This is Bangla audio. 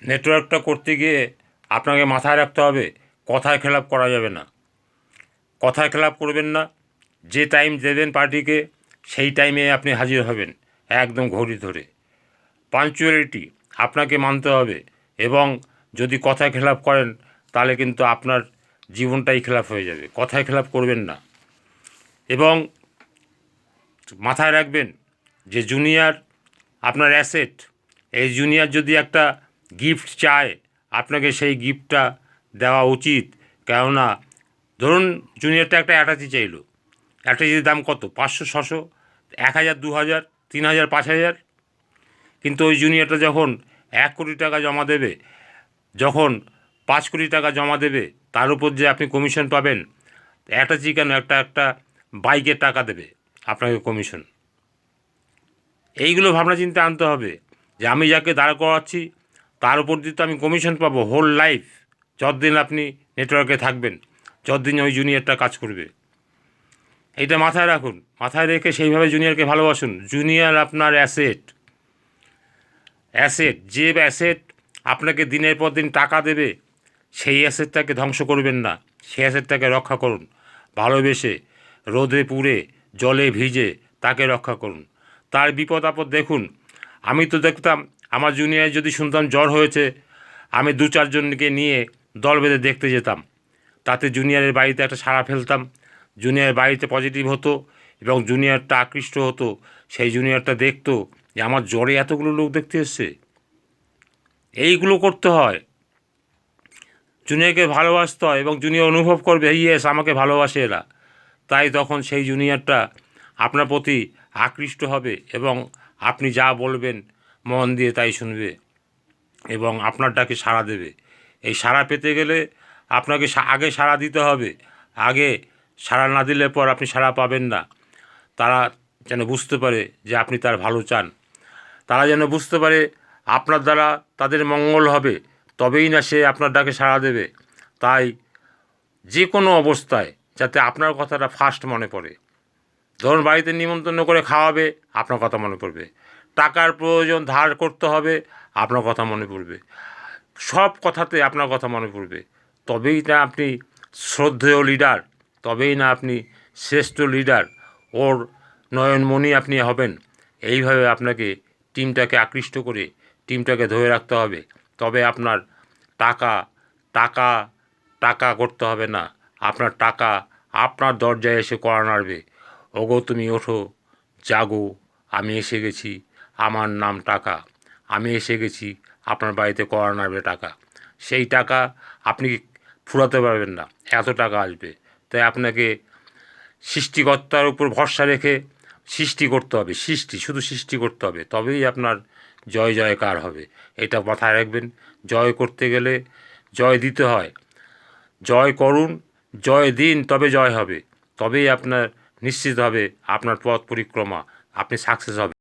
নেটওয়ার্কটা করতে গিয়ে আপনাকে মাথায় রাখতে হবে কথায় খেলাপ করা যাবে না। কথায় খেলাপ করবেন না। যে টাইম দেবেন পার্টিকে সেই টাইমে আপনি হাজির হবেন, একদম ঘড়ি ধরে। পাঞ্চুয়ালিটি আপনাকে মানতে হবে, এবং যদি কথায় খেলাপ করেন তাহলে কিন্তু আপনার জীবনটাই খেলাপ হয়ে যাবে। কথায় খেলাপ করবেন না। এবং মাথায় রাখবেন যে জুনিয়র আপনার অ্যাসেট। এই জুনিয়র যদি একটা গিফট চায় আপনাকে সেই গিফটটা দেওয়া উচিত। কেননা ধরুন জুনিয়রটা একটা অ্যাটাচি চাইলো, অ্যাটাচির দাম কত? 500, 600, 1000, 2000, 3000, 5000। কিন্তু ওই জুনিয়রটা যখন 1 কোটি টাকা জমা দেবে, যখন 5 কোটি টাকা জমা দেবে, তার উপর যে আপনি কমিশন পাবেন, অ্যাটাচি কেন, একটা বাইকের টাকা দেবে আপনাকে কমিশন। এইগুলো ভাবনা চিন্তা আনতে হবে যে আমি যাকে দাঁড় করাচ্ছি তার উপর দিয়ে তো আমি কমিশন পাবো হোল লাইফ, যতদিন আপনি নেটওয়ার্কে থাকবেন, যতদিন ওই জুনিয়রটা কাজ করবে। এইটা মাথায় রাখুন। মাথায় রেখে সেইভাবে জুনিয়রকে ভালোবাসুন। জুনিয়র আপনার অ্যাসেট। যে অ্যাসেট আপনাকে দিনের পর দিন টাকা দেবে, সেই অ্যাসেটটাকে ধ্বংস করবেন না। সেই অ্যাসেটটাকে রক্ষা করুন ভালোবেসে, রোদে পুড়ে জলে ভিজে তাকে রক্ষা করুন। তার বিপদ আপদ দেখুন। আমি তো দেখতাম আমার জুনিয়র যদি শুনতাম জ্বর হয়েছে, আমি 2-4 জনকে নিয়ে দল বেঁধে দেখতে যেতাম। তাতে জুনিয়রের বাড়িতে একটা সাড়া ফেলতাম, জুনিয়র বাড়িতে পজিটিভ হতো এবং জুনিয়রটা আকৃষ্ট হতো। সেই জুনিয়রটা দেখতো যে আমার জ্বরে এতগুলো লোক দেখতে এসছে। এইগুলো করতে হয়। জুনিয়রকে ভালোবাসতে হয় এবং জুনিয়র অনুভব করবে ইয়েস আমাকে ভালোবাসে এরা। তাই তখন সেই জুনিয়রটা আপনার প্রতি আকৃষ্ট হবে এবং আপনি যা বলবেন মন দিয়ে তাই শুনবে এবং আপনার ডাকে সাড়া দেবে। এই সাড়া পেতে গেলে আপনাকে আগে সাড়া দিতে হবে। আগে সাড়া না দিলে পর আপনি সাড়া পাবেন না। তারা যেন বুঝতে পারে যে আপনি তার ভালো চান। তারা যেন বুঝতে পারে আপনার দ্বারা তাদের মঙ্গল হবে, তবেই না সে আপনার ডাকে সাড়া দেবে। তাই যে কোনো অবস্থায় যাতে আপনার কথাটা ফার্স্ট মনে পড়ে। ধরুন বাড়িতে নিমন্ত্রণ করে খাওয়াবে, আপনার কথা মনে পড়বে। টাকার প্রয়োজন, ধার করতে হবে, আপনার কথা মনে পড়বে। সব কথাতে আপনার কথা মনে পড়বে। তবেই না আপনি শ্রদ্ধেয় লিডার, তবেই না আপনি শ্রেষ্ঠ লিডার। ওর নয়নমণি আপনি হবেন। এইভাবে আপনাকে টিমটাকে আকৃষ্ট করে টিমটাকে ধরে রাখতে হবে। তবে আপনার টাকা টাকা টাকা করতে হবে না। আপনার টাকা আপনার দরজায় এসে কড়া নাড়বে। ওগো তুমি ওঠো, জাগো, আমি এসে গেছি, আমার নাম টাকা। আমি এসে গেছি, আপনার বাড়িতে কড়া নাড়বে টাকা। সেই টাকা আপনি ফুরাতে পারবেন না, এত টাকা আসবে। তাই আপনাকে সৃষ্টিকর্তার উপর ভরসা রেখে সৃষ্টি করতে হবে। শুধু সৃষ্টি করতে হবে, তবেই আপনার জয় জয়কার হবে। এটা মাথায় রাখবেন। জয় করতে গেলে জয় দিতে হয়। জয় করুন, জয় দিন, তবে জয় হবে। তবেই আপনার নিশ্চিত হবে আপনার পথ পরিক্রমা, আপনি সাকসেস হবেন।